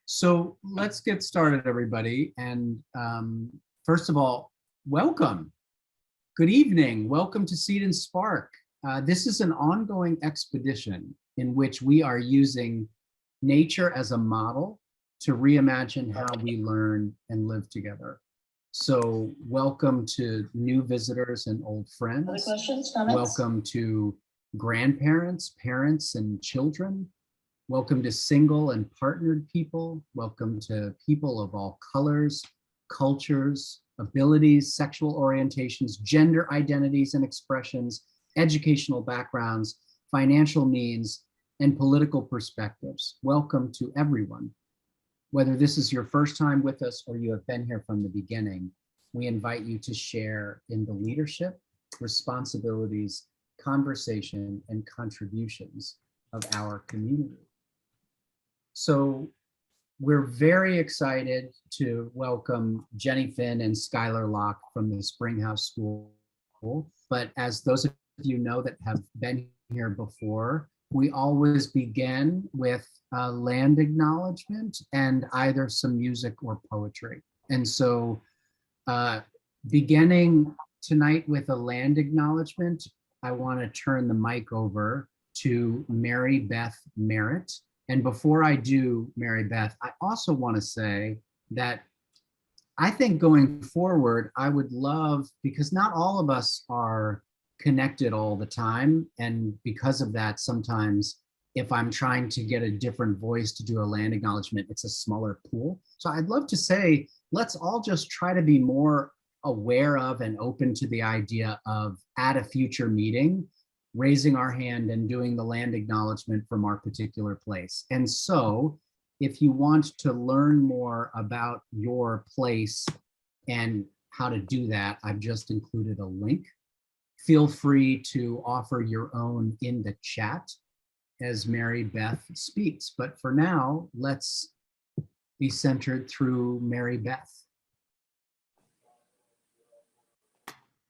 So let's get started, everybody. And first of all, welcome. Good evening. Welcome to Seed and Spark. This is an ongoing expedition in which we are using nature as a model to reimagine how we learn and live together. So welcome to new visitors and old friends. Other questions, comments? Welcome to grandparents, parents, and children. Welcome to single and partnered people. Welcome to people of all colors, cultures, abilities, sexual orientations, gender identities and expressions, educational backgrounds, financial means, and political perspectives. Welcome to everyone. Whether this is your first time with us or you have been here from the beginning, we invite you to share in the leadership, responsibilities, conversation, and contributions of our community. So we're very excited to welcome Jenny Finn and Skylar Locke from the Springhouse School. But as those of you know that have been here before, we always begin with a land acknowledgement and either some music or poetry. And so beginning tonight with a land acknowledgement, I want to turn the mic over to Mary Beth Merritt. And before I do, Mary Beth, I also want to say that I think going forward, I would love, because not all of us are connected all the time. And because of that, sometimes if I'm trying to get a different voice to do a land acknowledgement, it's a smaller pool. So I'd love to say, let's all just try to be more aware of and open to the idea of at a future meeting, raising our hand and doing the land acknowledgement from our particular place. And so if you want to learn more about your place and how to do that, I've just included a link. Feel free to offer your own in the chat as Mary Beth speaks. But for now, let's be centered through Mary Beth.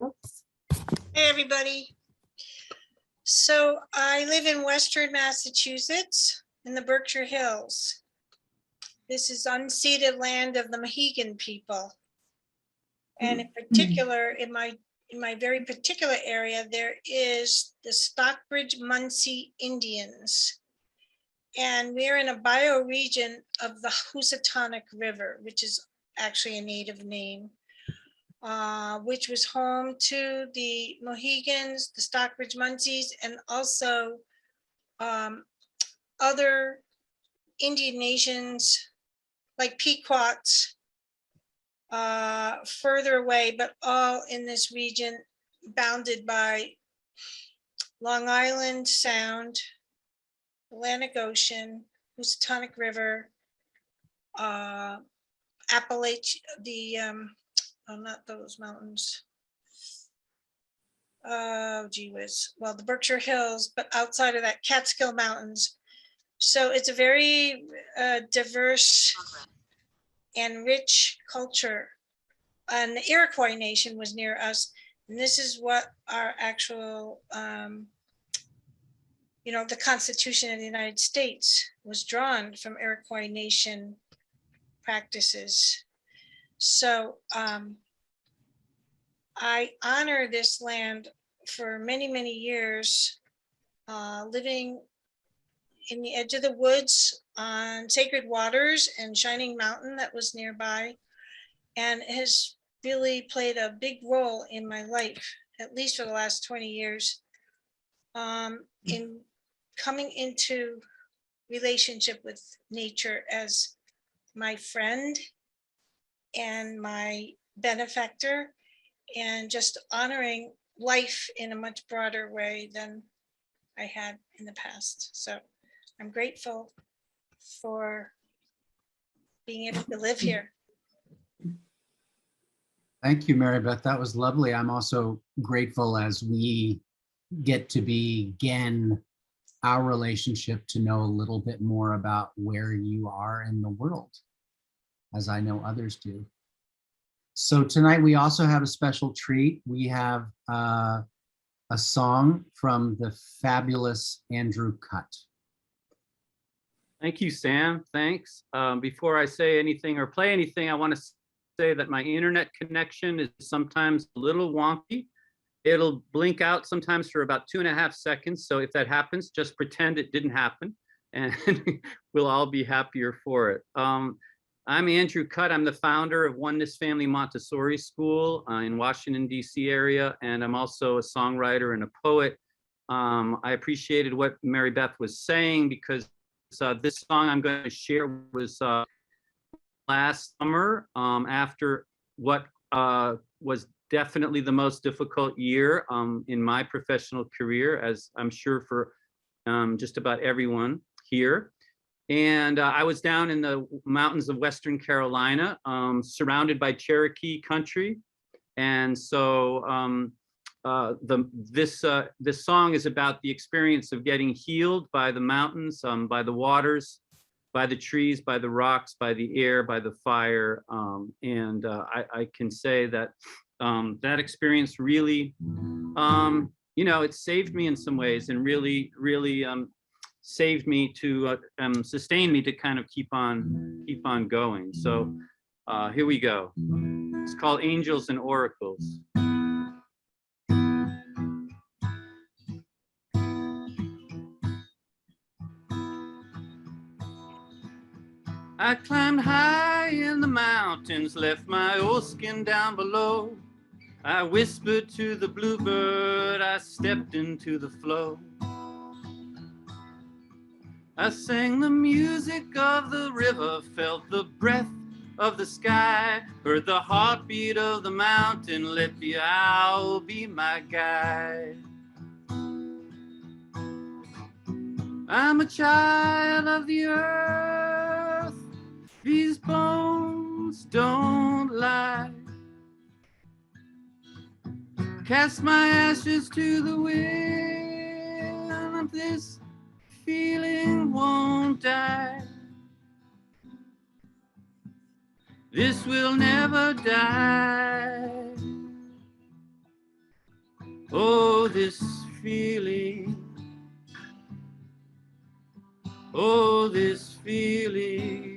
Hey, everybody. So I live in Western Massachusetts in the Berkshire Hills. This is unceded land of the Mohegan people. And in particular, in my very particular area, there is the Stockbridge Munsee Indians. And we're in a bioregion of the Housatonic River, which is actually a native name, which was home to the Mohegans, the Stockbridge Munsees, and also other Indian nations like Pequots further away, but all in this region bounded by Long Island Sound, Atlantic Ocean, Housatonic River, Appalachia, oh, not those mountains. Oh, gee whiz. Well, the Berkshire Hills, but outside of that, Catskill Mountains. So it's a very diverse and rich culture. And the Iroquois Nation was near us. And this is what our actual, the Constitution of the United States was drawn from Iroquois Nation practices. So I honor this land for many, many years, living in the edge of the woods on Sacred Waters and Shining Mountain that was nearby, and has really played a big role in my life, at least for the last 20 years, in coming into relationship with nature as my friend and my benefactor, and just honoring life in a much broader way than I had in the past. So I'm grateful for being able to live here. Thank you, Mary Beth. That was lovely. I'm also grateful as we get to begin our relationship to know a little bit more about where you are in the world, as I know others do. So tonight we also have a special treat. We have a song from the fabulous Andrew Cutt. Thank you, Sam. Thanks. Before I say anything or play anything, I want to say that my internet connection is sometimes a little wonky. It'll blink out sometimes for about 2.5 seconds. So if that happens, just pretend it didn't happen and we'll all be happier for it. I'm Andrew Cutt. I'm the founder of Oneness Family Montessori School in Washington, D.C. area, and I'm also a songwriter and a poet. I appreciated what Mary Beth was saying because this song I'm going to share was last summer after what was definitely the most difficult year in my professional career, as I'm sure for just about everyone here. And I was down in the mountains of Western Carolina, surrounded by Cherokee country. And so this song is about the experience of getting healed by the mountains, by the waters, by the trees, by the rocks, by the air, by the fire. And I can say that that experience really, you know, it saved me in some ways and really saved me to sustain me to kind of keep on going. So here we go. It's called Angels and Oracles. I climbed high in the mountains, left my old skin down below. I whispered to the bluebird, I stepped into the flow. I sang the music of the river, felt the breath of the sky, heard the heartbeat of the mountain, let the owl be my guide. I'm a child of the earth, these bones don't lie. Cast my ashes to the wind, this feeling won't die. This will never die. Oh, this feeling. Oh, this feeling.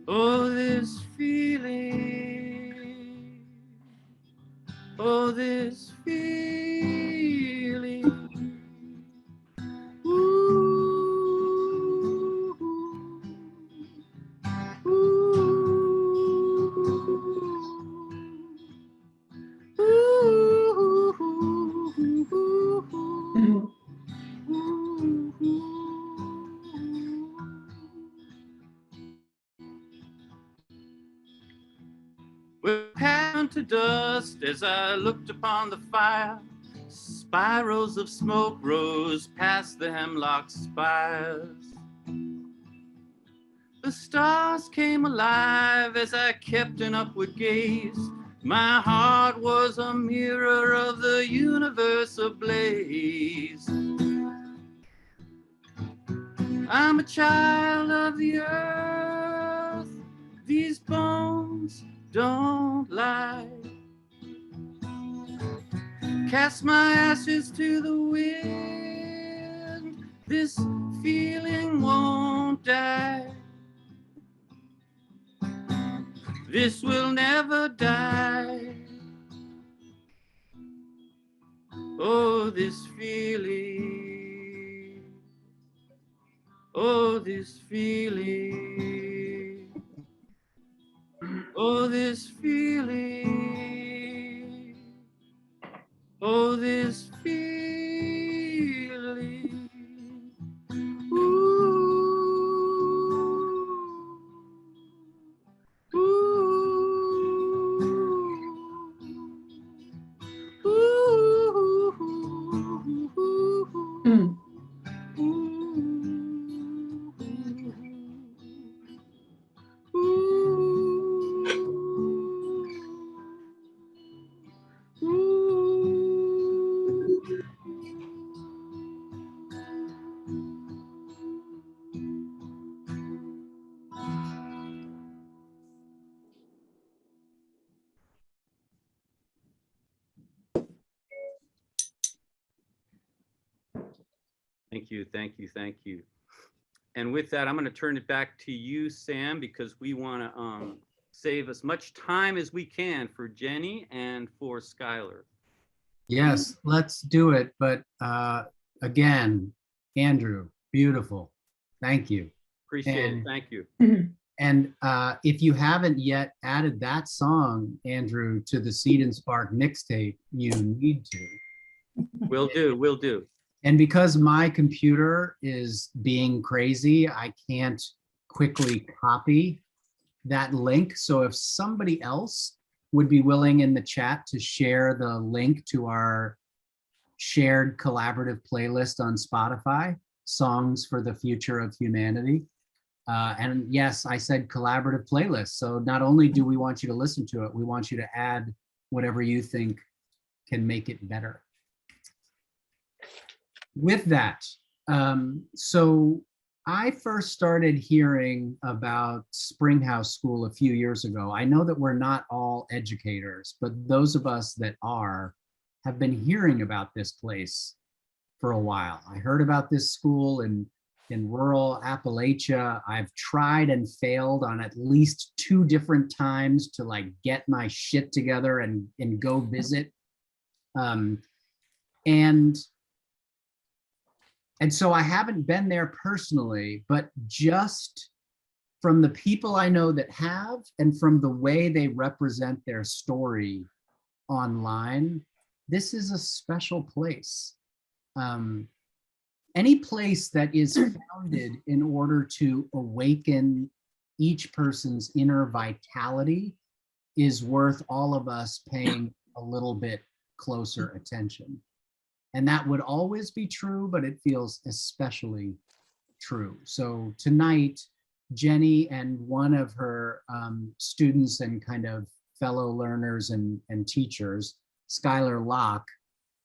Oh, this feeling. Oh, this feeling. Ooh, ooh, ooh. We're packed to dust as I looked upon the fire. Spirals of smoke rose past the hemlock spires. The stars came alive as I kept an upward gaze. My heart was a mirror of the universe ablaze. I'm a child of the earth, these bones don't lie. Cast my ashes to the wind, this feeling won't die. This will never die. Oh, this feeling. Oh, this feeling. Oh, this feeling. Oh, this feeling. Ooh. Ooh. Ooh. Mm. Thank you, thank you, thank you. And with that, I'm going to turn it back to you, Sam, because we want to save as much time as we can for Jenny and for Skylar. Yes, let's do it. But again, Andrew, beautiful. Thank you. Appreciate it. And- Thank you. And if you haven't yet added that song, Andrew, to the Seed and Spark mixtape, you need to. Will do, will do. And because my computer is being crazy, I can't quickly copy that link. So if somebody else would be willing in the chat to share the link to our shared collaborative playlist on Spotify, Songs for the Future of Humanity. And yes, I said collaborative playlist. So not only do we want you to listen to it, we want you to add whatever you think can make it better. With that, so I first started hearing about Springhouse School a few years ago. I know that we're not all educators, but those of us that are have been hearing about this place for a while. I heard about this school in rural Appalachia. I've tried and failed on at least 2 different times to like get my shit together and go visit. And so I haven't been there personally, but just from the people I know that have, and from the way they represent their story online, this is a special place. Any place that is founded in order to awaken each person's inner vitality is worth all of us paying a little bit closer attention. And that would always be true, but it feels especially true. So tonight, Jenny and one of her students and kind of fellow learners and teachers, Skylar Locke,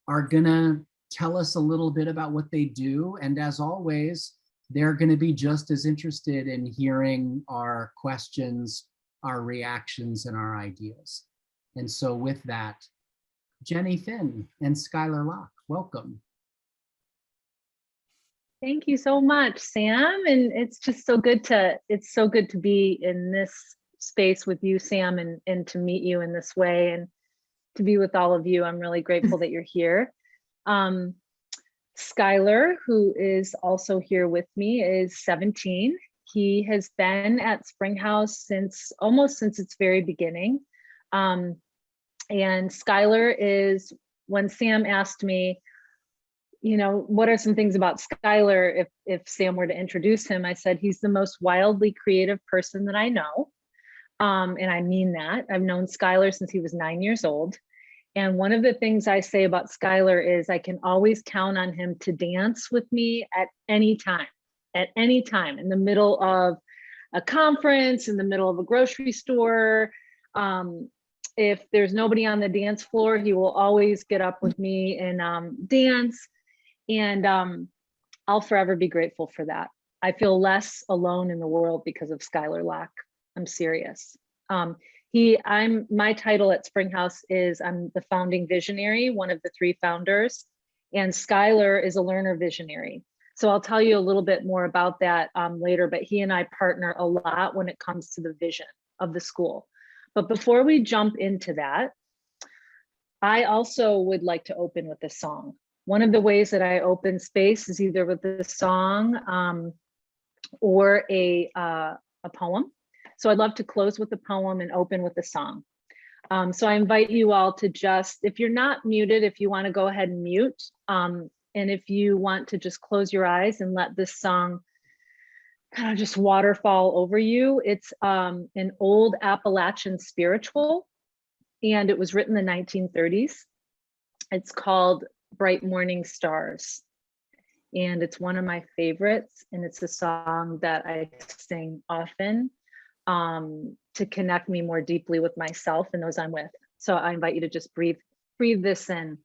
are gonna tell us a little bit about what they do. And as always, they're gonna be just as interested in hearing our questions, our reactions, and our ideas. And so with that, Jenny Finn and Skylar Locke, welcome. Thank you so much, Sam. And it's just so good to be in this space with you, Sam, and to meet you in this way and to be with all of you. I'm really grateful that you're here. Skylar, who is also here with me, is 17. He has been at Springhouse almost since its very beginning. And Skylar is, when Sam asked me, you know, what are some things about Skylar if Sam were to introduce him, I said he's the most wildly creative person that I know. And I mean that. I've known Skylar since he was 9 years old. And one of the things I say about Skylar is I can always count on him to dance with me at any time, in the middle of a conference, in the middle of a grocery store. If there's nobody on the dance floor, he will always get up with me and dance. And I'll forever be grateful for that. I feel less alone in the world because of Skylar Locke. I'm serious. My title at Springhouse is I'm the founding visionary, one of the 3 founders, and Skylar is a learner visionary. So I'll tell you a little bit more about that later, but he and I partner a lot when it comes to the vision of the school. But before we jump into that, I also would like to open with a song. One of the ways that I open space is either with a song or a poem. So I'd love to close with a poem and open with a song. So I invite you all to just, if you're not muted, if you want to go ahead and mute, and if you want to just close your eyes and let this song kind of just waterfall over you. It's an old Appalachian spiritual, and it was written in the 1930s. It's called Bright Morning Stars. And it's one of my favorites. And it's a song that I sing often to connect me more deeply with myself and those I'm with. So I invite you to just breathe this in.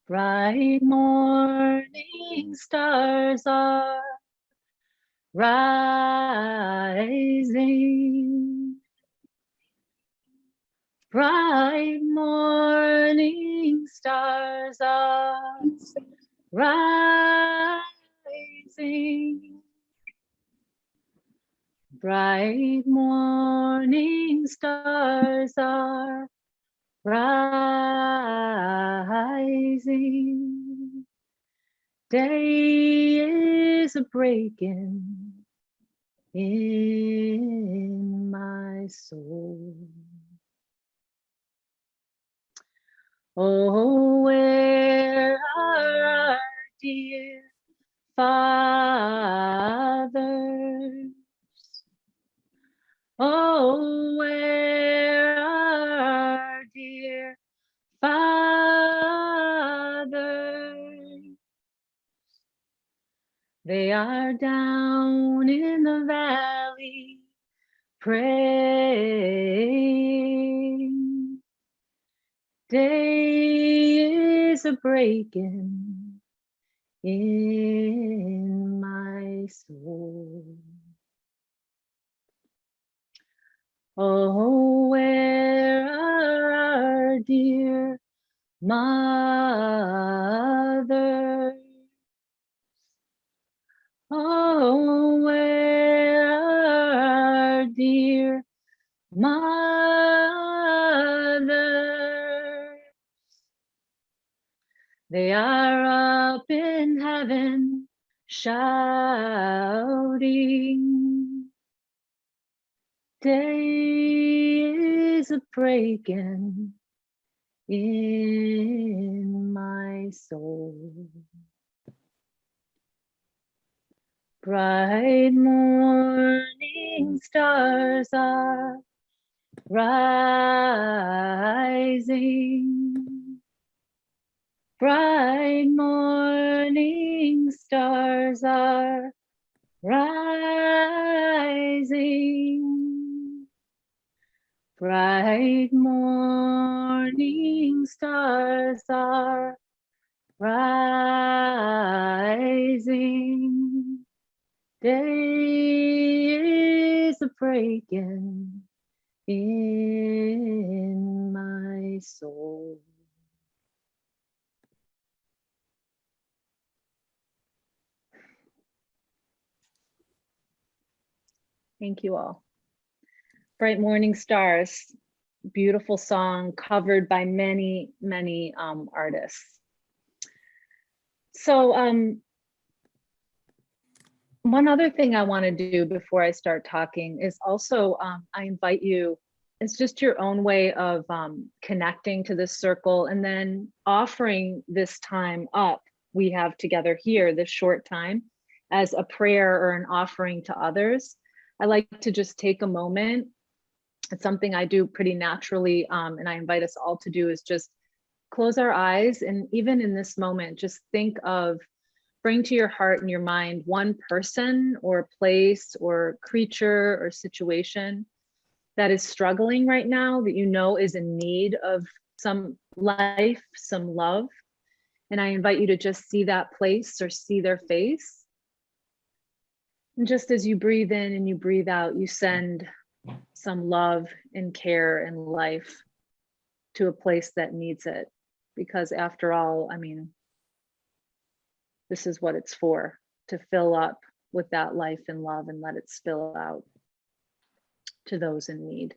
Bright morning stars are rising. Bright morning stars are rising. Bright morning stars are rising. Day is breaking in my soul. Oh, where are our dear fathers? Oh, where are our dear fathers? They are down in the valley praying. Day is breaking in my soul. Oh, where are our dear mothers? Oh, where are our dear mothers? They are up in heaven shouting. Day is breaking in my soul. Bright morning stars are rising. Bright morning stars are rising. Bright morning stars are rising. Day is breaking in my soul. Thank you all. Bright Morning Stars, beautiful song covered by many, many artists. So one other thing I want to do before I start talking is also I invite you, it's just your own way of connecting to this circle and then offering this time up we have together here, this short time, as a prayer or an offering to others. I like to just take a moment. It's something I do pretty naturally, and I invite us all to do, is just close our eyes, and even in this moment, just think of, bring to your heart and your mind one person or place or creature or situation that is struggling right now, that you know is in need of some life, some love. And I invite you to just see that place or see their face. And just as you breathe in and you breathe out, you send some love and care and life to a place that needs it. Because after all, I mean, this is what it's for, to fill up with that life and love and let it spill out to those in need.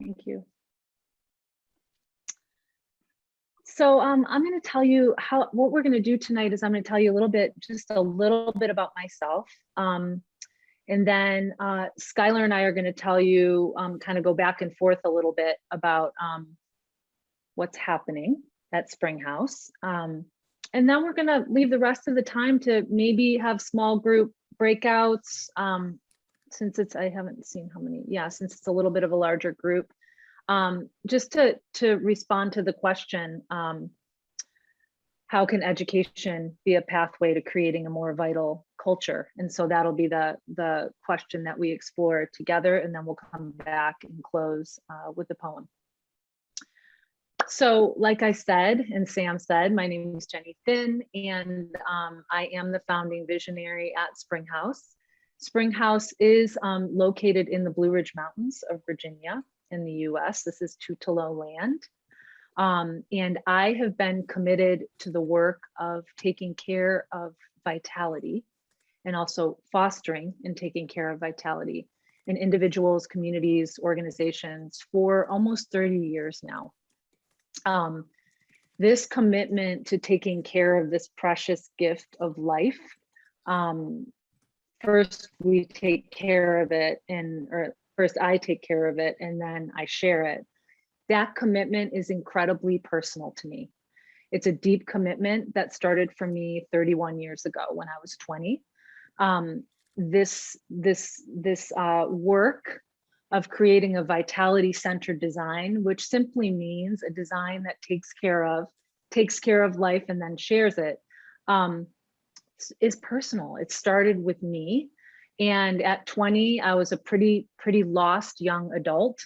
Thank you. So I'm going to tell you what we're going to do tonight is I'm going to tell you just a little bit about myself. And then Skylar and I are going to tell you, kind of go back and forth a little bit about what's happening at Springhouse. And then we're going to leave the rest of the time to maybe have small group breakouts, since it's, I haven't seen how many, yeah, since it's a little bit of a larger group. Just to respond to the question, how can education be a pathway to creating a more vital culture? And so that'll be the question that we explore together, and then we'll come back and close with the poem. So like I said, and Sam said, my name is Jenny Finn, and I am the founding visionary at Springhouse. Springhouse is located in the Blue Ridge Mountains of Virginia in the US. This is Tutelo land. And I have been committed to the work of taking care of vitality and also fostering and taking care of vitality in individuals, communities, organizations for almost 30 years now. This commitment to taking care of this precious gift of life, first we take care of it, or first I take care of it and then I share it. That commitment is incredibly personal to me. It's a deep commitment that started for me 31 years ago when I was 20. This work of creating a vitality-centered design, which simply means a design that takes care of life and then shares it, is personal. It started with me. And at 20, I was a pretty lost young adult,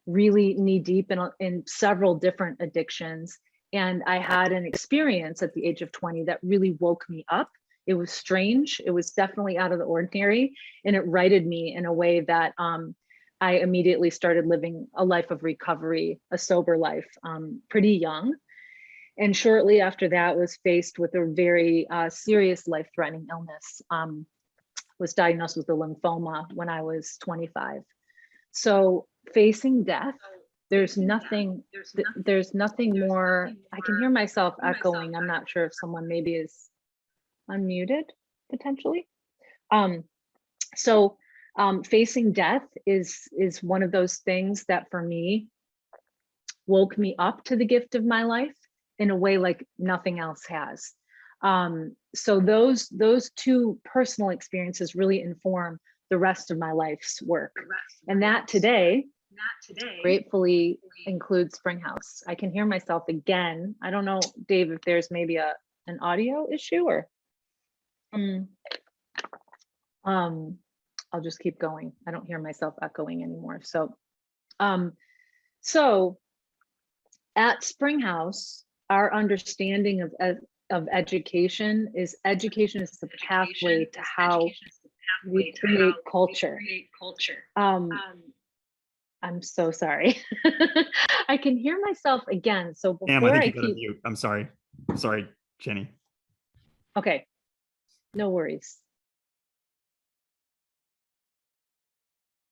really knee deep in several different addictions. And I had an experience at the age of 20 that really woke me up. It was strange. It was definitely out of the ordinary. And it righted me in a way that I immediately started living a life of recovery, a sober life, pretty young. And shortly after that was faced with a very serious life-threatening illness. Was diagnosed with a lymphoma when I was 25. So facing death, there's nothing more. I can hear myself echoing. I'm not sure if someone maybe is unmuted potentially. Facing death is one of those things that for me woke me up to the gift of my life in a way like nothing else has. So those two personal experiences really inform the rest of my life's work. And that today gratefully includes Springhouse. I can hear myself again. I don't know, Dave, if there's maybe an audio issue or I'll just keep going. I don't hear myself echoing anymore. So at Springhouse, our understanding of education is the pathway to how we create culture. I'm so sorry. I can hear myself again. So before I think you got to mute. I'm sorry. Sorry, Jenny. Okay, no worries.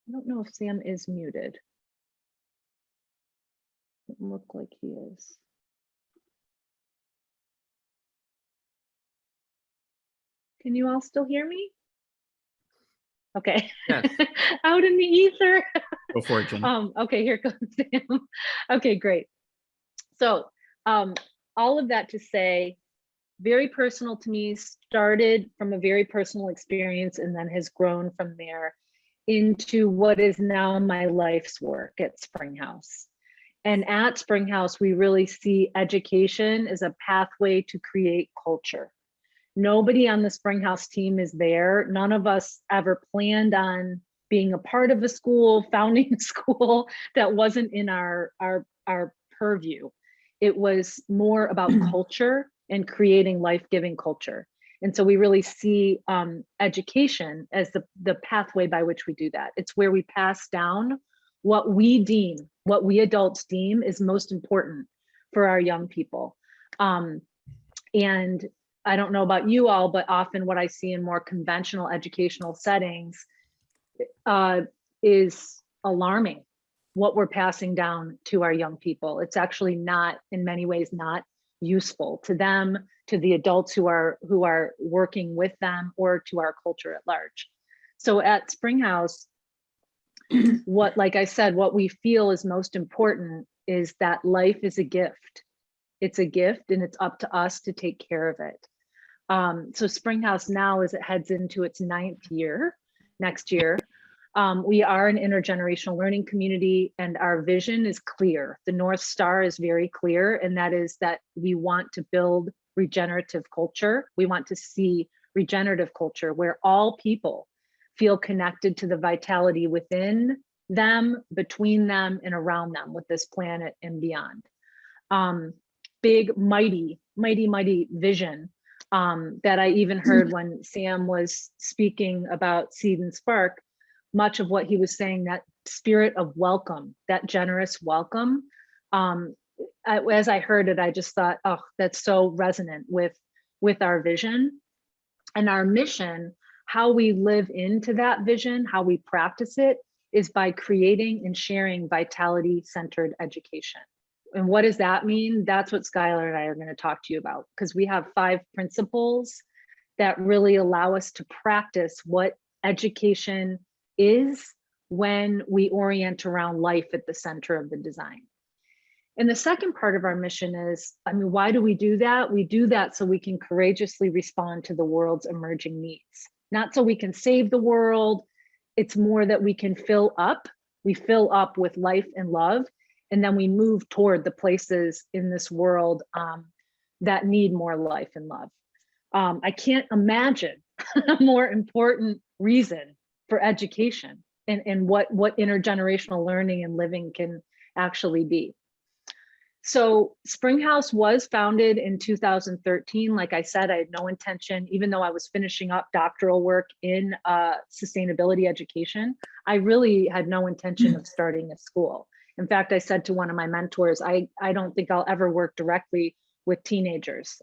I don't know if Sam is muted. Doesn't look like he is. Can you all still hear me? Okay. Yes. Out in the ether. Go for it, Jenny. Okay, here comes Sam. Okay, great. So all of that to say, very personal to me, started from a very personal experience and then has grown from there into what is now my life's work at Springhouse. And at Springhouse, we really see education as a pathway to create culture. Nobody on the Springhouse team is there. None of us ever planned on being a part of a school, founding a school that wasn't in our purview. It was more about culture and creating life-giving culture. And so we really see education as the pathway by which we do that. It's where we pass down what we adults deem is most important for our young people. And I don't know about you all, but often what I see in more conventional educational settings is alarming, what we're passing down to our young people. It's actually not, in many ways, not useful to them, to the adults who are working with them, or to our culture at large. So at Springhouse, like I said, what we feel is most important is that life is a gift. It's a gift and it's up to us to take care of it. So Springhouse now, as it heads into its 9th year, next year, we are an intergenerational learning community and our vision is clear. The North Star is very clear, and that is that we want to build regenerative culture. We want to see regenerative culture where all people feel connected to the vitality within them, between them, and around them with this planet and beyond. Big, mighty vision that I even heard when Sam was speaking about Seed and Spark. Much of what he was saying, that spirit of welcome, that generous welcome. As I heard it, I just thought, oh, that's so resonant with our vision and our mission. How we live into that vision, how we practice it, is by creating and sharing vitality-centered education. And what does that mean? That's what Skylar and I are going to talk to you about, because we have 5 principles that really allow us to practice what education is when we orient around life at the center of the design. And the second part of our mission is, I mean, why do we do that? We do that so we can courageously respond to the world's emerging needs. Not so we can save the world. It's more that we can fill up. We fill up with life and love, and then we move toward the places in this world that need more life and love. I can't imagine a more important reason for education and what intergenerational learning and living can actually be. So Springhouse was founded in 2013. Like I said, I had no intention, even though I was finishing up doctoral work in sustainability education, I really had no intention of starting a school. In fact, I said to one of my mentors, I don't think I'll ever work directly with teenagers,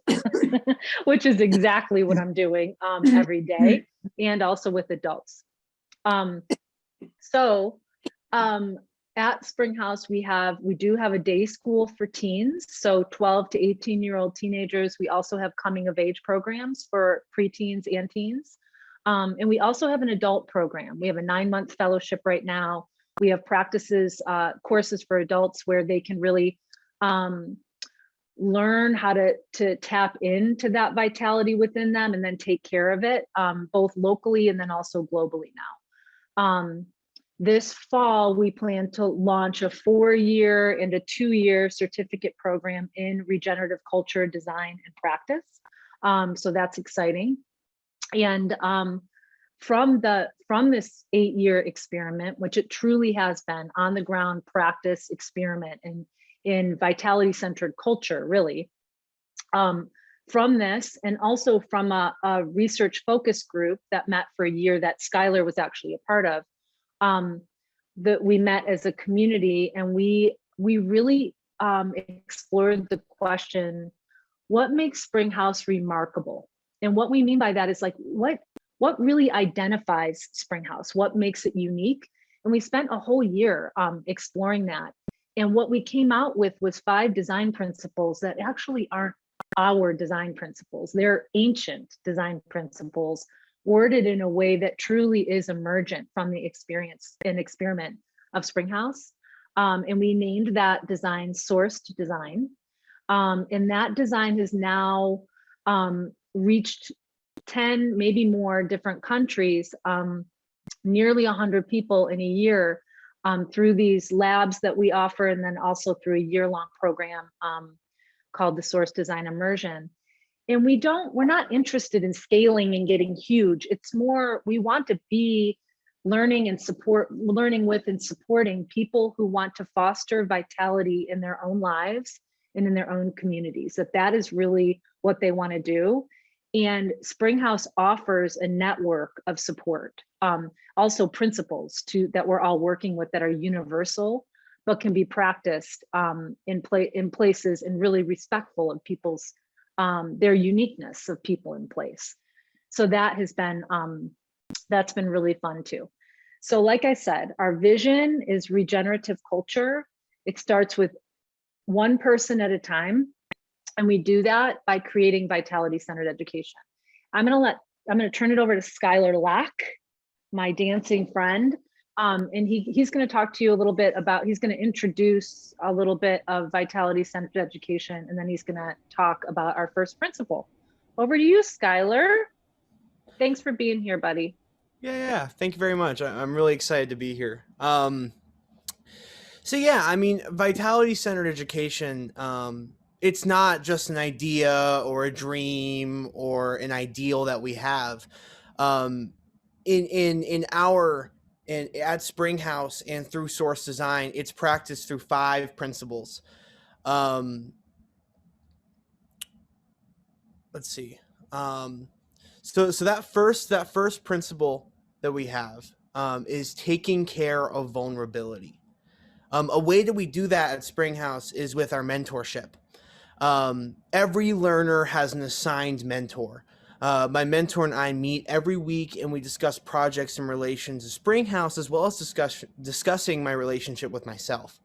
which is exactly what I'm doing every day, and also with adults. At Springhouse, we do have a day school for teens, so 12 to 18-year-old teenagers. We also have coming of age programs for preteens and teens. And we also have an adult program. We have a 9-month fellowship right now. We have practices, courses for adults where they can really learn how to tap into that vitality within them and then take care of it, both locally and then also globally now. This fall, we plan to launch a 4-year and a 2-year certificate program in regenerative culture, design, and practice. So that's exciting. And from this 8-year experiment, which it truly has been on the ground practice experiment in vitality-centered culture, really. From this, and also from a research focus group that met for a year that Skylar was actually a part of, that we met as a community, and we really explored the question, what makes Springhouse remarkable? And what we mean by that is like, what really identifies Springhouse? What makes it unique? And we spent a whole year exploring that. And what we came out with was 5 design principles that actually aren't our design principles. They're ancient design principles worded in a way that truly is emergent from the experience and experiment of Springhouse. And we named that design Sourced Design. And that design has now reached 10, maybe more different countries, nearly 100 people in a year through these labs that we offer, and then also through a year-long program called the Source Design Immersion. And we're not interested in scaling and getting huge. It's more, we want to be learning with and supporting people who want to foster vitality in their own lives and in their own communities. That is really what they want to do. And Springhouse offers a network of support, also principles that we're all working with that are universal, but can be practiced in places and really respectful of people's their uniqueness of people in place. So that has been that's been really fun too. So like I said, our vision is regenerative culture. It starts with one person at a time. And we do that by creating vitality-centered education. I'm gonna turn it over to Skylar Lack, my dancing friend. And he's gonna talk to you a little bit about, he's gonna introduce a little bit of vitality-centered education, and then he's gonna talk about our first principle. Over to you, Skylar. Thanks for being here, buddy. Yeah. Thank you very much. I'm really excited to be here. So yeah, I mean, vitality-centered education, it's not just an idea or a dream or an ideal that we have. In our and at Springhouse and through Source Design, it's practiced through 5 principles. Let's see. So that first principle that we have is taking care of vulnerability. A way that we do that at Springhouse is with our mentorship. Every learner has an assigned mentor. My mentor and I meet every week, and we discuss projects in relation to Springhouse, as well as discussing my relationship with myself.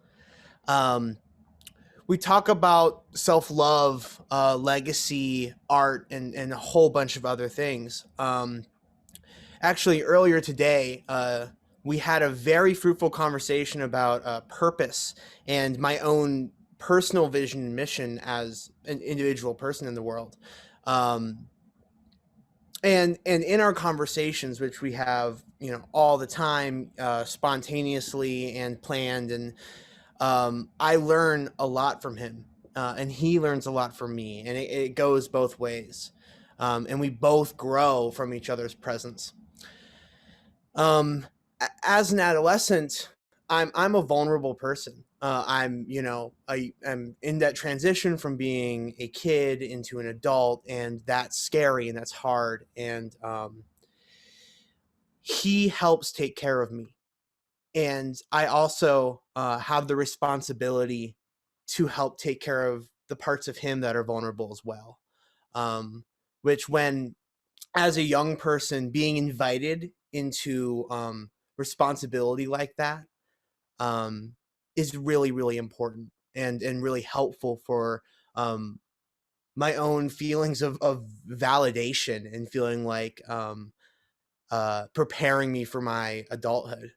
We talk about self-love, legacy, art, and a whole bunch of other things. Actually, earlier today, we had a very fruitful conversation about purpose and my own personal vision and mission as an individual person in the world. And in our conversations, which we have, all the time, spontaneously and planned, and I learn a lot from him, and he learns a lot from me, and it goes both ways. And we both grow from each other's presence. As an adolescent, I'm a vulnerable person. I'm in that transition from being a kid into an adult, and that's scary and that's hard. And he helps take care of me. And I also have the responsibility to help take care of the parts of him that are vulnerable as well. Which, when, as a young person, being invited into responsibility like that is really, really important and really helpful for my own feelings of validation and feeling like preparing me for my adulthood.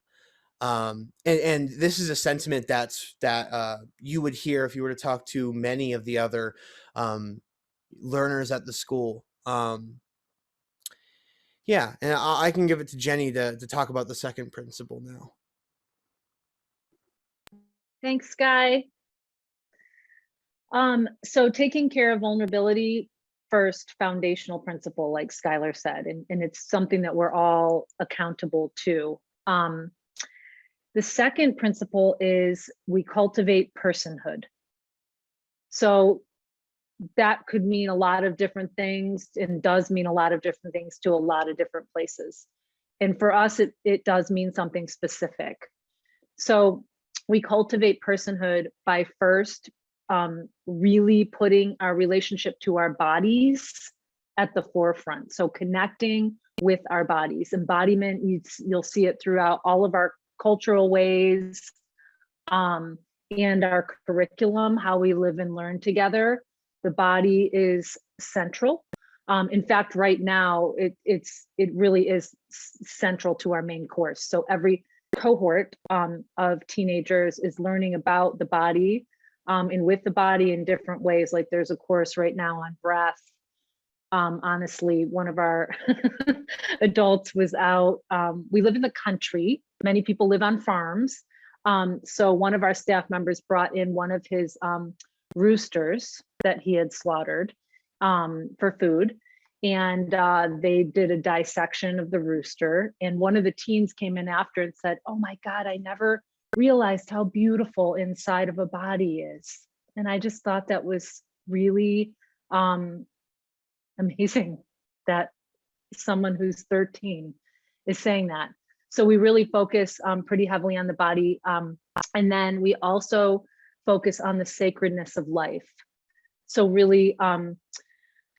And this is a sentiment that you would hear if you were to talk to many of the other learners at the school. Yeah, and I can give it to Jenny to talk about the second principle now. Thanks, Sky. So taking care of vulnerability, first foundational principle, like Skylar said, and it's something that we're all accountable to. The second principle is we cultivate personhood. So that could mean a lot of different things, and does mean a lot of different things to a lot of different places. And for us, it does mean something specific. So we cultivate personhood by first really putting our relationship to our bodies at the forefront. So connecting with our bodies. Embodiment, you'll see it throughout all of our cultural ways and our curriculum, how we live and learn together. The body is central. In fact, right now, it really is central to our main course. So every cohort of teenagers is learning about the body and with the body in different ways. Like there's a course right now on breath. Honestly, one of our adults was out. We live in the country. Many people live on farms. So one of our staff members brought in one of his roosters that he had slaughtered for food. And they did a dissection of the rooster. And one of the teens came in after and said, "Oh my God, I never realized how beautiful inside of a body is." And I just thought that was really amazing that someone who's 13 is saying that. So we really focus pretty heavily on the body. And then we also focus on the sacredness of life. So really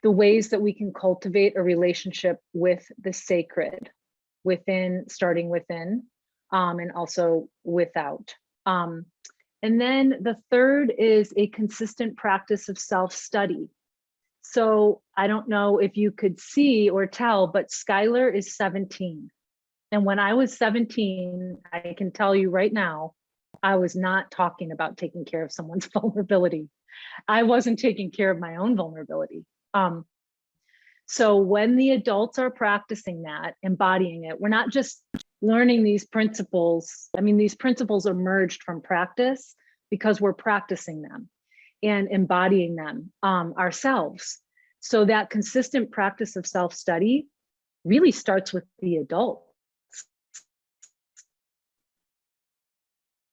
the ways that we can cultivate a relationship with the sacred within, starting within, and also without. And then the third is a consistent practice of self-study. So I don't know if you could see or tell, but Skylar is 17. And when I was 17, I can tell you right now, I was not talking about taking care of someone's vulnerability. I wasn't taking care of my own vulnerability. So when the adults are practicing that, embodying it, we're not just learning these principles. I mean, these principles emerged from practice because we're practicing them and embodying them ourselves. So that consistent practice of self-study really starts with the adult.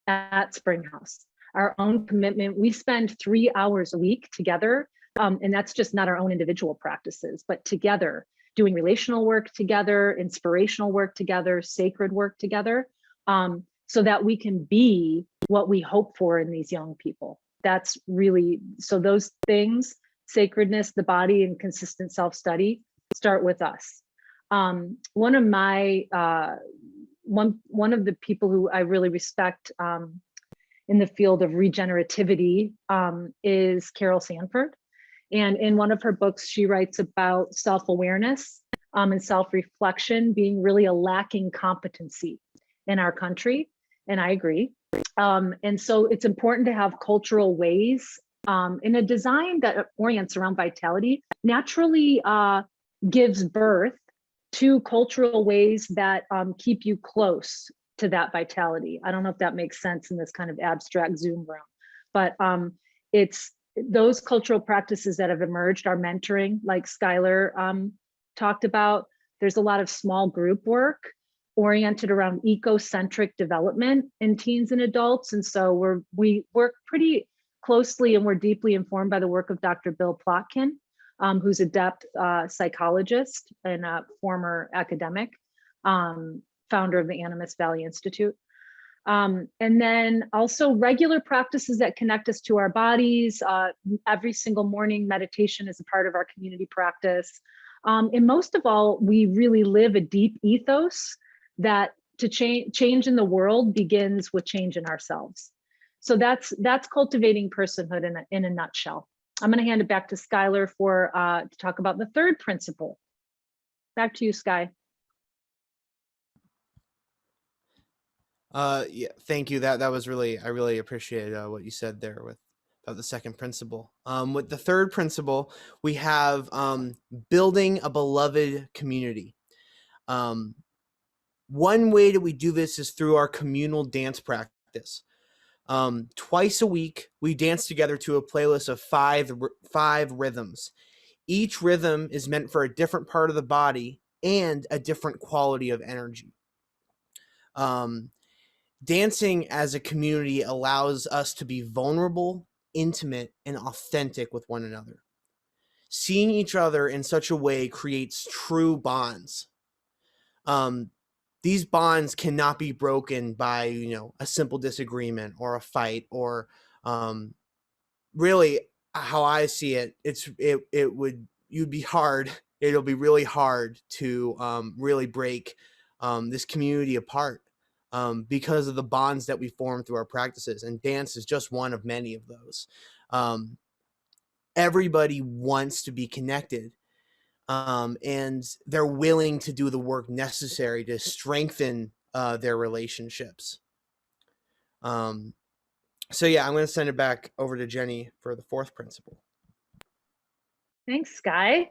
at Springhouse. Our own commitment, we spend 3 hours a week together, and that's just not our own individual practices, but together, doing relational work together, inspirational work together, sacred work together, so that we can be what we hope for in these young people. That's really, so those things, sacredness, the body, and consistent self-study start with us. One of my, one of the people who I really respect in the field of regenerativity is Carol Sanford. And in one of her books, she writes about self-awareness and self-reflection being really a lacking competency in our country. And I agree. And so it's important to have cultural ways in a design that orients around vitality, naturally gives birth to cultural ways that keep you close to that vitality. I don't know if that makes sense in this kind of abstract Zoom room, but it's those cultural practices that have emerged are mentoring, like Skylar talked about. There's a lot of small group work oriented around eco-centric development in teens and adults. And so we work pretty closely and we're deeply informed by the work of Dr. Bill Plotkin, who's a depth psychologist and a former academic, founder of the Animas Valley Institute. And then also regular practices that connect us to our bodies. Every single morning meditation is a part of our community practice. And most of all, we really live a deep ethos that to change in the world begins with change in ourselves. So that's cultivating personhood in a nutshell. I'm going to hand it back to Skylar for to talk about the third principle. Back to you, Sky. Yeah, thank you. That was really, I really appreciate what you said there about the second principle. With the third principle, we have building a beloved community. One way that we do this is through our communal dance practice. Twice a week, we dance together to a playlist of five rhythms. Each rhythm is meant for a different part of the body and a different quality of energy. Dancing as a community allows us to be vulnerable, intimate, and authentic with one another. Seeing each other in such a way creates true bonds. These bonds cannot be broken by, a simple disagreement or a fight, or really how I see it, it'll be really hard to really break this community apart. Because of the bonds that we form through our practices, and dance is just one of many of those. Everybody wants to be connected, and they're willing to do the work necessary to strengthen their relationships. So yeah, I'm going to send it back over to Jenny for the fourth principle. Thanks, Sky.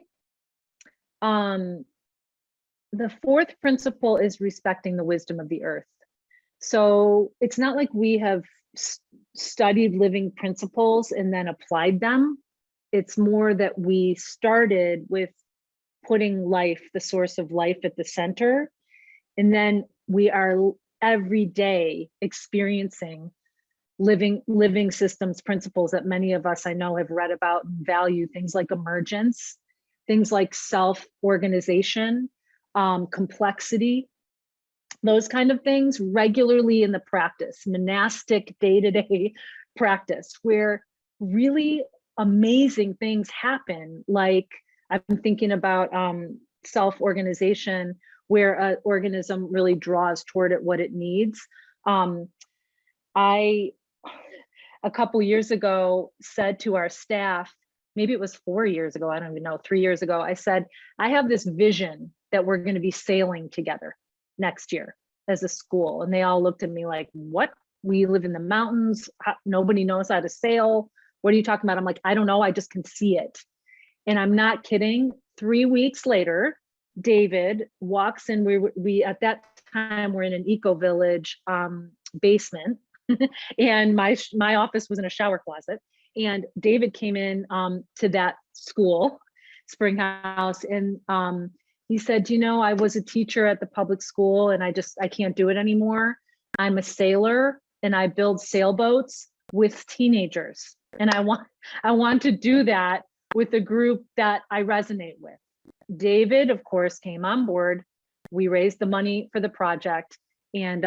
The fourth principle is respecting the wisdom of the earth. So it's not like we have studied living principles and then applied them. It's more that we started with putting life, the source of life, at the center. And then we are every day experiencing living systems principles that many of us I know have read about and value, things like emergence, things like self-organization, complexity, those kind of things regularly in the practice, monastic day-to-day practice, where really amazing things happen. Like I'm thinking about self-organization, where an organism really draws toward it what it needs. I, a couple years ago, said to our staff, maybe it was 4 years ago, I don't even know, 3 years ago, I said, I have this vision that we're going to be sailing together next year as a school. And they all looked at me like, what? We live in the mountains. Nobody knows how to sail. What are you talking about? I'm like, I don't know. I just can see it. And I'm not kidding. 3 weeks later, David walks in. We at that time we're in an eco village basement, and my office was in a shower closet. And David came in to that school, Springhouse, and he said, I was a teacher at the public school and I can't do it anymore. I'm a sailor and I build sailboats with teenagers. And I want to do that with a group that I resonate with. David, of course, came on board. We raised the money for the project, and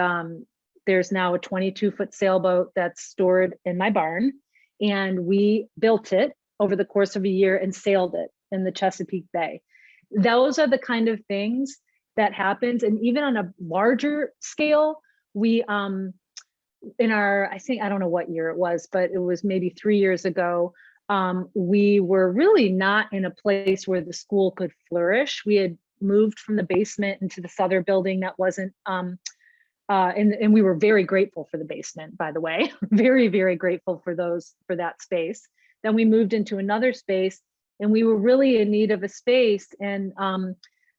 there's now a 22-foot sailboat that's stored in my barn, and we built it over the course of a year and sailed it in the Chesapeake Bay. Those are the kind of things that happens. And even on a larger scale, we in our, I think, I don't know what year it was, but it was maybe 3 years ago, we were really not in a place where the school could flourish. We had moved from the basement into this other building that wasn't, and we were very grateful for the basement, by the way, very, very grateful for that space. Then we moved into another space, and we were really in need of a space. And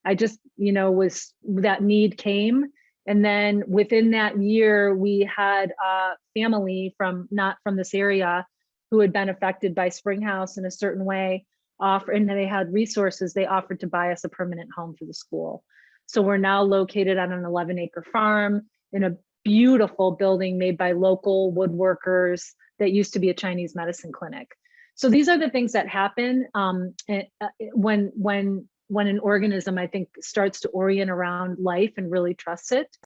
I just, that need came. And then within that year, we had a family not from this area who had been affected by Springhouse in a certain way, and they had resources. They offered to buy us a permanent home for the school. So we're now located on an 11-acre farm in a beautiful building made by local woodworkers that used to be a Chinese medicine clinic. So these are the things that happen when an organism, I think, starts to orient around life and really trusts it.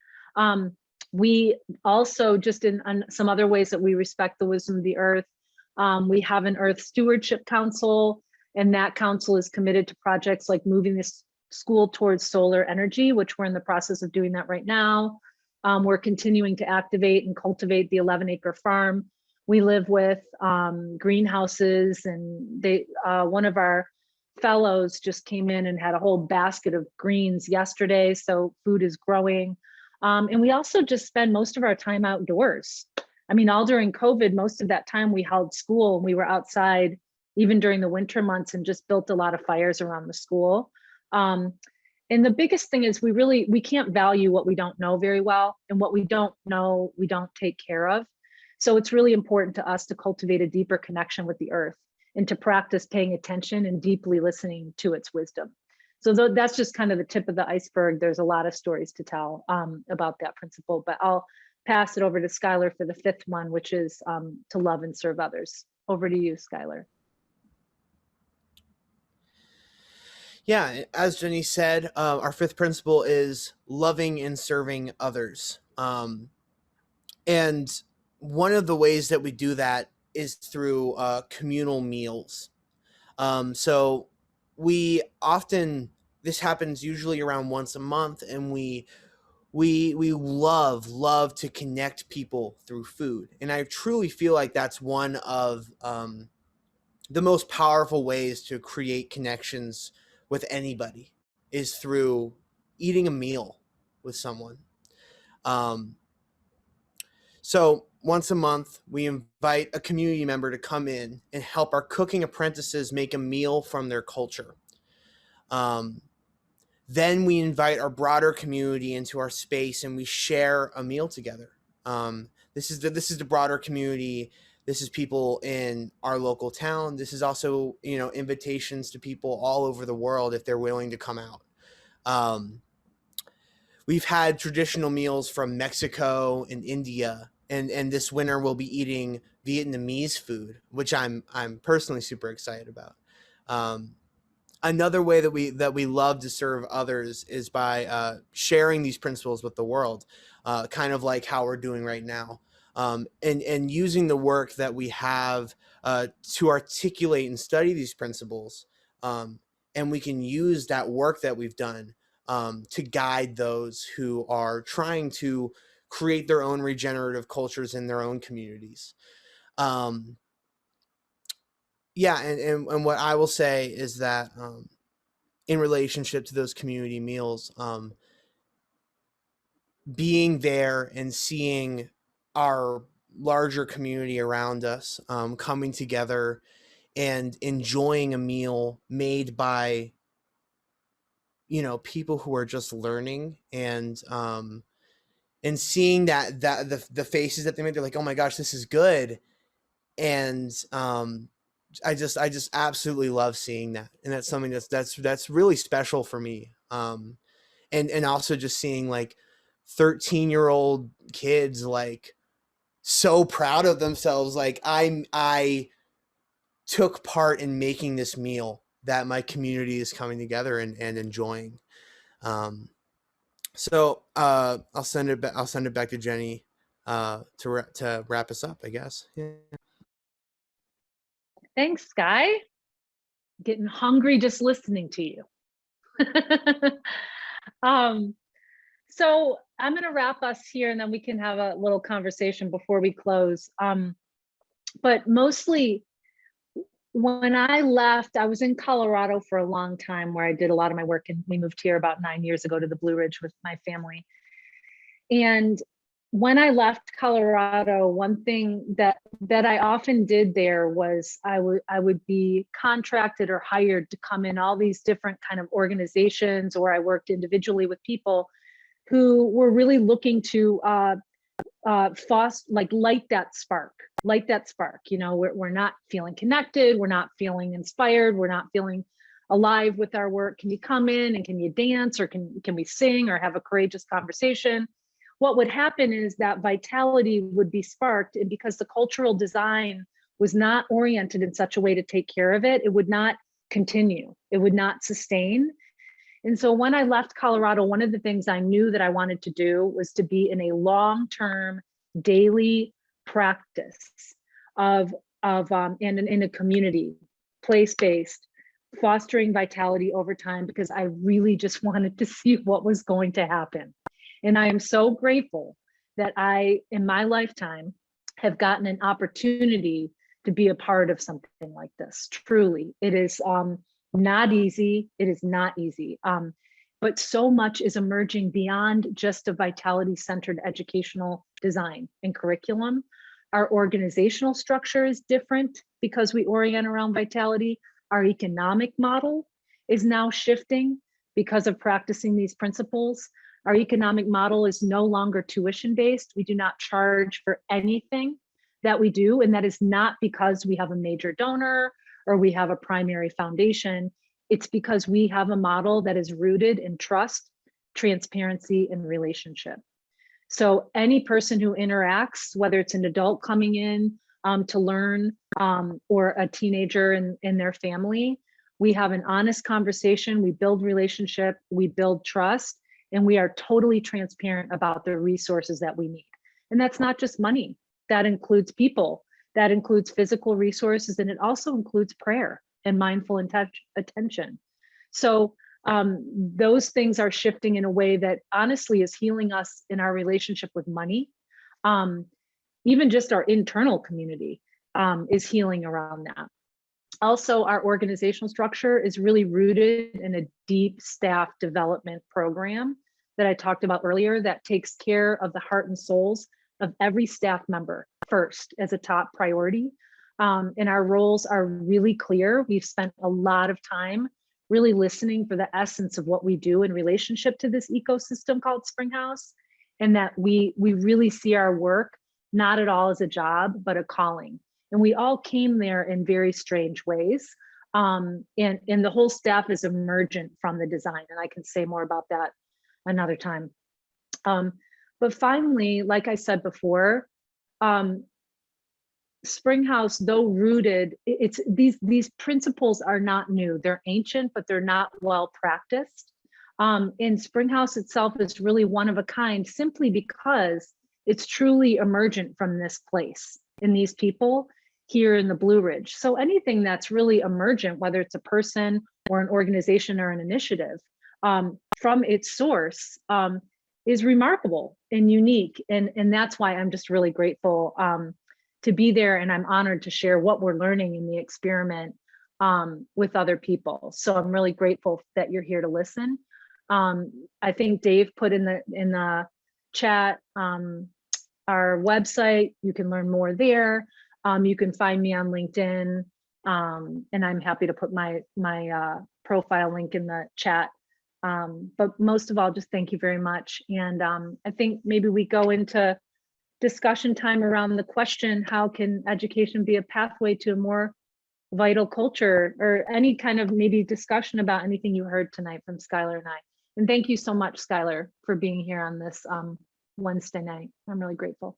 We also, just in some other ways that we respect the wisdom of the earth, we have an Earth Stewardship Council, and that council is committed to projects like moving this school towards solar energy, which we're in the process of doing that right now. We're continuing to activate and cultivate the 11-acre farm. We live with greenhouses, and one of our fellows just came in and had a whole basket of greens yesterday, so food is growing. And we also just spend most of our time outdoors. I mean, all during COVID, most of that time we held school, and we were outside even during the winter months and just built a lot of fires around the school. And the biggest thing is we can't value what we don't know very well, and what we don't know, we don't take care of. So it's really important to us to cultivate a deeper connection with the earth and to practice paying attention and deeply listening to its wisdom. So that's just kind of the tip of the iceberg. There's a lot of stories to tell about that principle, but I'll pass it over to Skylar for the fifth one, which is to love and serve others. Over to you, Skylar. Yeah, as Jenny said, our fifth principle is loving and serving others. And one of the ways that we do that is through communal meals. So we often, this happens usually around once a month, and we love to connect people through food. And I truly feel like that's one of the most powerful ways to create connections with anybody, is through eating a meal with someone. So once a month, we invite a community member to come in and help our cooking apprentices make a meal from their culture. Then we invite our broader community into our space, and we share a meal together. This is the broader community. This is people in our local town. This is also, invitations to people all over the world if they're willing to come out. We've had traditional meals from Mexico and India, and this winter we'll be eating Vietnamese food, which I'm personally super excited about. Another way that we love to serve others is by sharing these principles with the world, kind of like how we're doing right now, and using the work that we have to articulate and study these principles, and we can use that work that we've done to guide those who are trying to create their own regenerative cultures in their own communities. Yeah, and what I will say is that in relationship to those community meals, being there and seeing our larger community around us coming together and enjoying a meal made by people who are just learning, and seeing that the faces that they made, they're like, oh my gosh, this is good. And I just absolutely love seeing that. And that's something that's really special for me. And also just seeing like 13-year-old kids like so proud of themselves. Like I took part in making this meal that my community is coming together and enjoying. So I'll send it back to Jenny to wrap us up, I guess. Yeah. Thanks, Sky. Getting hungry just listening to you. So I'm going to wrap us here, and then we can have a little conversation before we close. But mostly, when I left, I was in Colorado for a long time where I did a lot of my work, and we moved here about 9 years ago to the Blue Ridge with my family. And when I left Colorado, one thing that I often did there was I would be contracted or hired to come in all these different kind of organizations, or I worked individually with people who were really looking to foster, like light that spark. You know, we're not feeling connected, we're not feeling inspired, we're not feeling alive with our work. Can you come in and can you dance, or can we sing, or have a courageous conversation? What would happen is that vitality would be sparked, and because the cultural design was not oriented in such a way to take care of it, it would not continue, it would not sustain. And so when I left Colorado, one of the things I knew that I wanted to do was to be in a long-term daily practice of and in a community, place-based, fostering vitality over time, because I really just wanted to see what was going to happen. And I am so grateful that I, in my lifetime, have gotten an opportunity to be a part of something like this. Truly, it is not easy. It is not easy. But so much is emerging beyond just a vitality-centered educational design and curriculum. Our organizational structure is different because we orient around vitality. Our economic model is now shifting because of practicing these principles. Our economic model is no longer tuition-based. We do not charge for anything that we do, and that is not because we have a major donor or we have a primary foundation. It's because we have a model that is rooted in trust, transparency, and relationship. So any person who interacts, whether it's an adult coming in to learn or a teenager in their family, we have an honest conversation, we build relationship, we build trust, and we are totally transparent about the resources that we need. And that's not just money, that includes people, that includes physical resources, and it also includes prayer and mindful attention. So those things are shifting in a way that honestly is healing us in our relationship with money. Even just our internal community is healing around that. Also, our organizational structure is really rooted in a deep staff development program that I talked about earlier that takes care of the heart and souls of every staff member first as a top priority. And our roles are really clear. We've spent a lot of time really listening for the essence of what we do in relationship to this ecosystem called Springhouse, and that we really see our work not at all as a job, but a calling. And we all came there in very strange ways. And the whole staff is emergent from the design. And I can say more about that another time. But finally, like I said before, Springhouse, though rooted, it's these principles are not new. They're ancient, but they're not well practiced. And Springhouse itself is really one of a kind simply because it's truly emergent from this place in these people here in the Blue Ridge. So anything that's really emergent, whether it's a person or an organization or an initiative, from its source is remarkable and unique. And that's why I'm just really grateful to be there, and I'm honored to share what we're learning in the experiment with other people. So I'm really grateful that you're here to listen. I think Dave put in the chat our website. You can learn more there. You can find me on LinkedIn, and I'm happy to put my profile link in the chat. But most of all, just thank you very much. And I think maybe we go into discussion time around the question, how can education be a pathway to a more vital culture, or any kind of maybe discussion about anything you heard tonight from Skylar and I. And thank you so much, Skylar, for being here on this Wednesday night. I'm really grateful.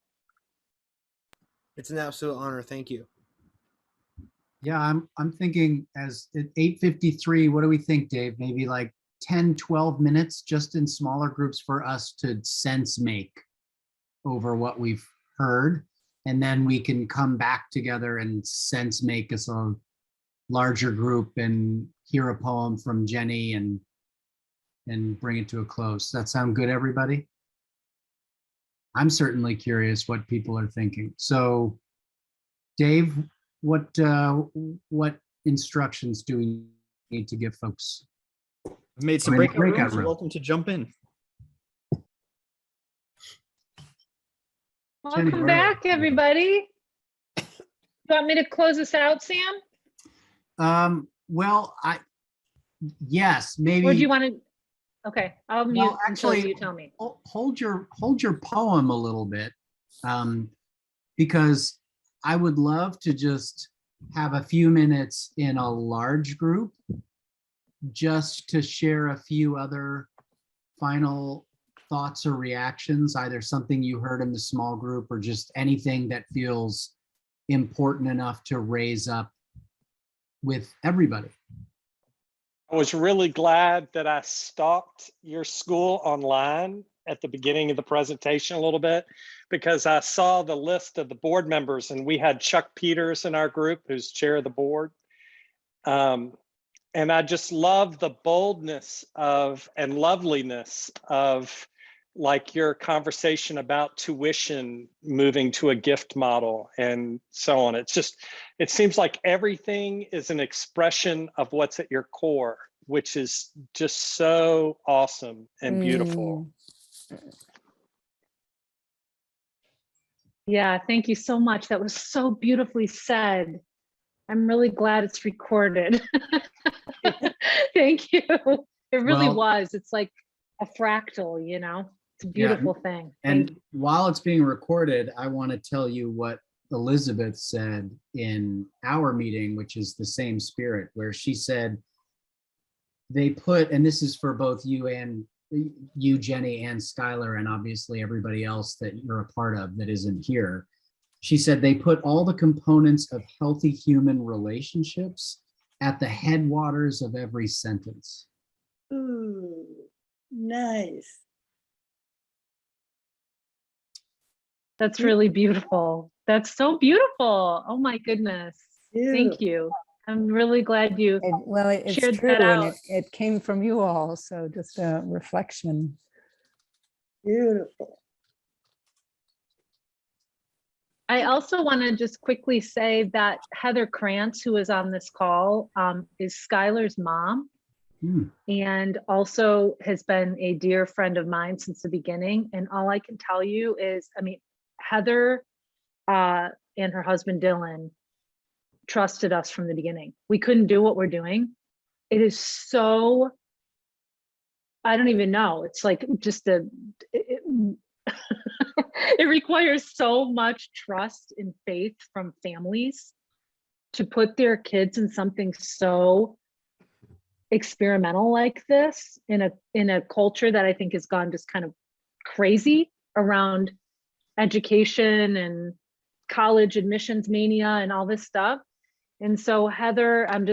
It's an absolute honor. Thank you. Yeah, I'm thinking as at 8:53, what do we think, Dave? Maybe like 10, 12 minutes just in smaller groups for us to sense make over what we've heard. And then we can come back together and sense make as a larger group and hear a poem from Jenny and bring it to a close. Does that sound good, everybody? I'm certainly curious what people are thinking. So Dave, what instructions do we need to give folks? I've made some Or in the breakout breakout rooms. You're room. welcome to jump in. Jenny, Welcome where- back, everybody. You want me to close this out, Sam? Well, yes, maybe. Or do you want to? Okay, I'll mute Well, until actually, you tell me. hold your poem a little bit, because I would love to just have a few minutes in a large group just to share a few other final thoughts or reactions, either something you heard in the small group or just anything that feels important enough to raise up with everybody. I was really glad that I stalked your school online at the beginning of the presentation a little bit, because I saw the list of the board members, and we had Chuck Peters in our group, who's chair of the board. And I just love the boldness of and loveliness of like your conversation about tuition moving to a gift model and so on. It's just, it seems like everything is an expression of what's at your core, which is just so awesome and beautiful. Yeah, thank you so much. That was so beautifully said. I'm really glad it's recorded. Thank you. It really Well- was. It's like a fractal, you know? It's a Yeah, beautiful thing. And Thank you. while it's being recorded, I want to tell you what Elizabeth said in our meeting, which is the same spirit, where she said they put, and this is for both you, Jenny, and Skylar, and obviously everybody else that you're a part of that isn't here. She said they put all the components of healthy human relationships at the headwaters of every sentence. Ooh, nice. That's really beautiful. That's so beautiful. Oh my goodness. Thank you. I'm really glad you Well, it's shared true, that and out. it came from you all, so just a reflection. Beautiful. I also want to just quickly say that Heather Krantz, who is on this call, is Skylar's mom, and also has been a dear friend of mine since the beginning. And all I can tell you is, I mean, Heather and her husband Dylan trusted us from the beginning. We couldn't do what we're doing. It is so, I don't even know. It's like just it requires so much trust and faith from families to put their kids in something so experimental like this in a culture that I think has gone just kind of crazy around education and college admissions mania and all this stuff. And so Heather, I'm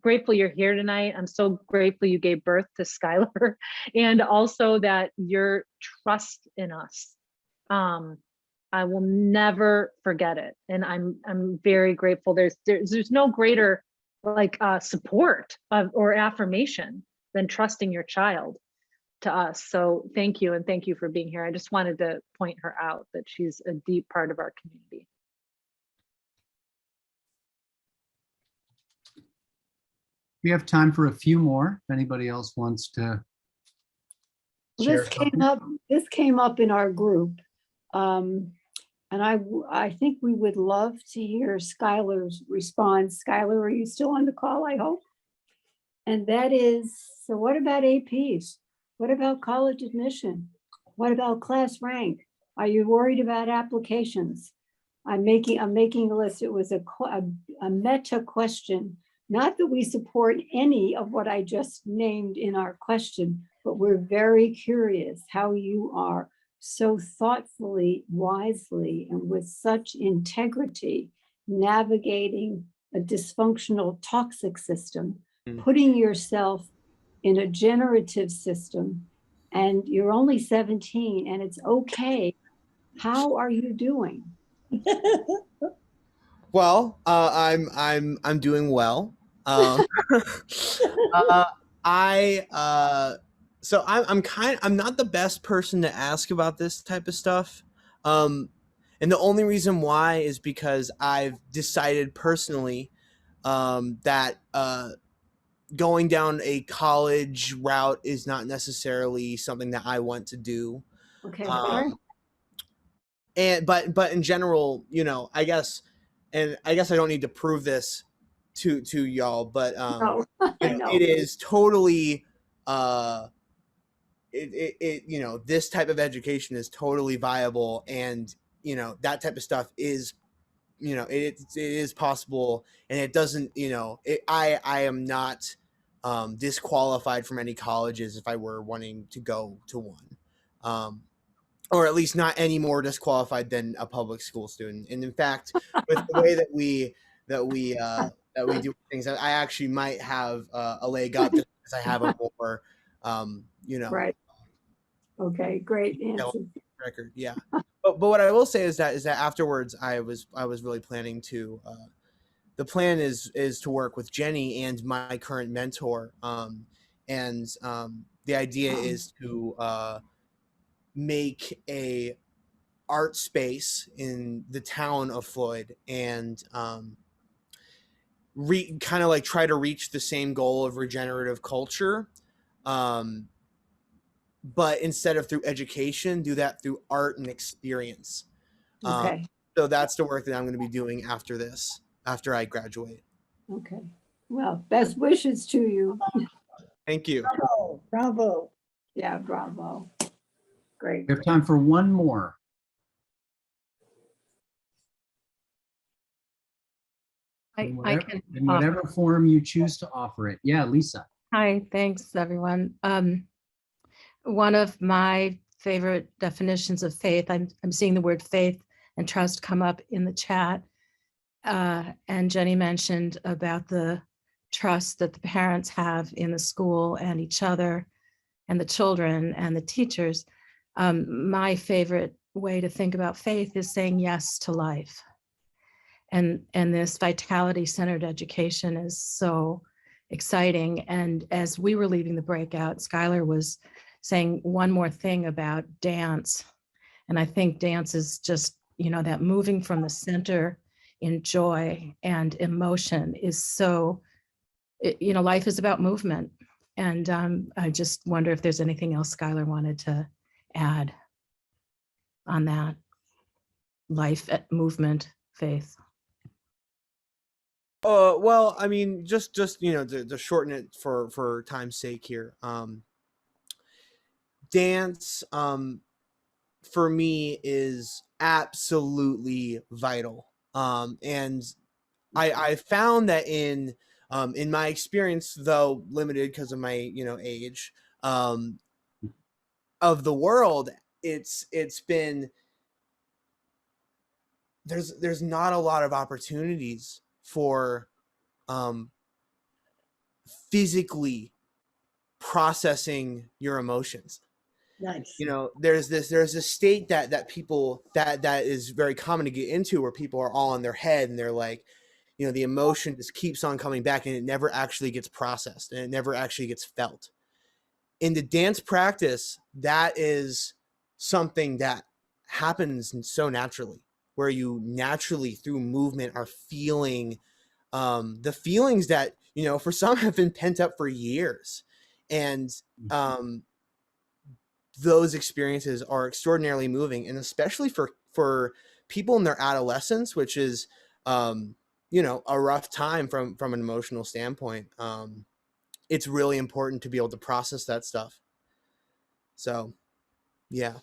grateful you're here tonight. I'm so grateful you gave birth to Skylar, and also that your trust in us. I will never forget it. And I'm very grateful. There's no greater like support or affirmation than trusting your child to us. So thank you. And thank you for being here. I just wanted to point her out that she's a deep part of our community. We have time for a few more. If anybody else wants to share something. This came up in our group. And I think we would love to hear Skylar's response. Skylar, are you still on the call, I hope? And that is, so what about APs? What about college admission? What about class rank? Are you worried about applications? I'm making a list. It was a meta question. Not that we support any of what I just named in our question, but we're very curious how you are so thoughtfully, wisely, and with such integrity, navigating a dysfunctional toxic system, putting yourself in a generative system, and you're only 17 and it's okay. How are you doing? Well, I'm doing well. Um, I'm not the best person to ask about this type of stuff. And the only reason why is because I've decided personally that going down a college route is not necessarily something that I want to do. Okay, But in general, I guess I don't need to prove this to y'all, but no, I know. it is totally this type of education is totally viable, and that type of stuff is it is possible, and it doesn't I am not disqualified from any colleges if I were wanting to go to one, or at least not any more disqualified than a public school student. And in fact, with the way that we do things, I actually might have a leg up just because I have a more Right. Okay, great answer. record. Yeah. But what I will say is that afterwards I was really planning to the plan is to work with Jenny and my current mentor, and the idea is to make a art space in the town of Floyd, and kind of like try to reach the same goal of regenerative culture, but instead of through education, do that through art and experience. Okay. So that's the work that I'm going to be doing after I graduate. Okay. Well, best wishes to you. Thank you. Bravo, bravo. Yeah, bravo. Great. We have time for one more. In whatever form you choose to offer it. Yeah, Lisa. Hi, thanks everyone. One of my favorite definitions of faith, I'm seeing the word faith and trust come up in the chat. And Jenny mentioned about the trust that the parents have in the school and each other and the children and the teachers. My favorite way to think about faith is saying yes to life. And this vitality-centered education is so exciting. And as we were leaving the breakout, Skylar was saying one more thing about dance. And I think dance is just, that moving from the center in joy and emotion is so, life is about movement. And I just wonder if there's anything else Skylar wanted to add on that. Life, movement, faith. Well, I mean, just to shorten it for time's sake here. Dance, for me is absolutely vital. And I found that in my experience, though limited because of my age, of the world, it's been there's not a lot of opportunities for physically processing your emotions. Nice. There's this state that people that is very common to get into, where people are all in their head and they're like, the emotion just keeps on coming back and it never actually gets processed and it never actually gets felt. In the dance practice, that is something that happens so naturally, where you naturally through movement are feeling the feelings that for some have been pent up for years, and those experiences are extraordinarily moving, and especially for people in their adolescence, which is a rough time from an emotional standpoint. It's really important to be able to process that stuff. So yeah.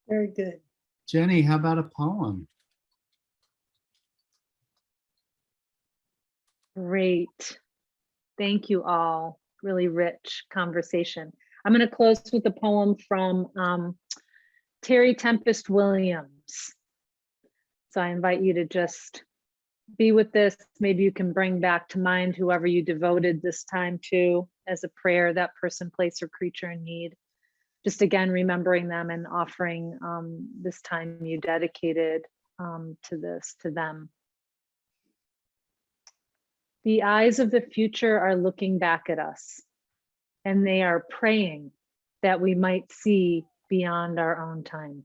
Very good. Jenny, how about a poem? Great. Thank you all. Really rich conversation. I'm going to close with a poem from Terry Tempest Williams. So I invite you to just be with this. Maybe you can bring back to mind whoever you devoted this time to as a prayer, that person, place, or creature in need. Just again, remembering them and offering this time you dedicated to them. The eyes of the future are looking back at us, and they are praying that we might see beyond our own time.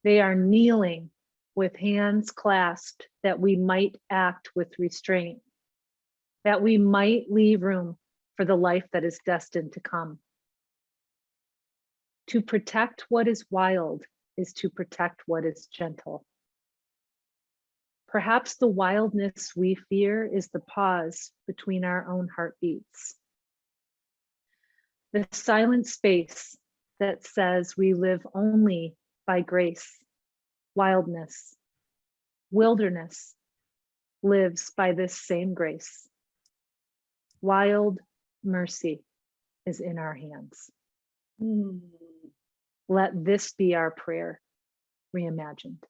They are kneeling with hands clasped that we might act with restraint, that we might leave room for the life that is destined to come. To protect what is wild is to protect what is gentle. Perhaps the wildness we fear is the pause between our own heartbeats. The silent space that says we live only by grace. Wildness, wilderness lives by this same grace. Wild mercy is in our hands. Let this be our prayer, reimagined.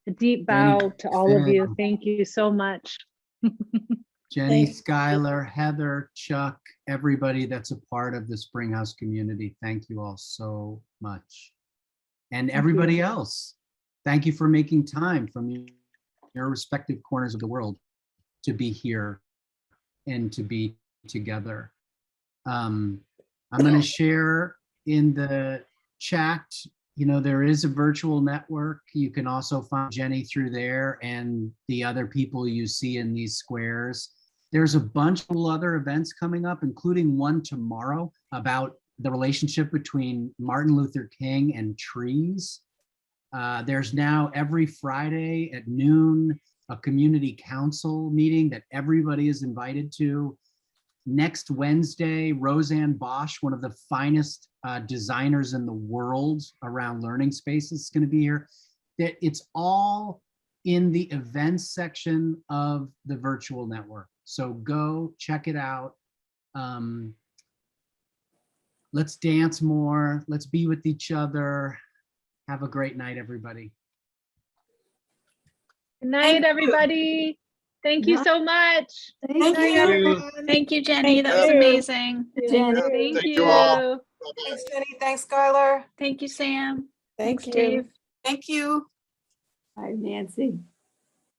A deep bow to all of you. Thank you so much. Jenny, Skylar, Heather, Chuck, everybody that's a part of the Springhouse community. Thank you all so much. And everybody else, thank you for making time from your respective corners of the world to be here and to be together. I'm going to share in the chat, you know, there is a virtual network. You can also find Jenny through there and the other people you see in these squares. There's a bunch of other events coming up, including one tomorrow about the relationship between Martin Luther King and trees. There's now every Friday at noon, a community council meeting that everybody is invited to. Next Wednesday, Roseanne Bosch, one of the finest designers in the world around learning spaces, is going to be here. It's all in the events section of the virtual network. So go check it out. Let's dance more. Let's be with each other. Have a great night, everybody. Good night, everybody. Thank you so much. Thank you. Thank you, Jenny. That was amazing. Jenny. Thank you all. Thanks, Jenny. Thanks, Skylar. Thank you, Sam. Thank Thanks, you. Dave. Thank you. Hi, Nancy.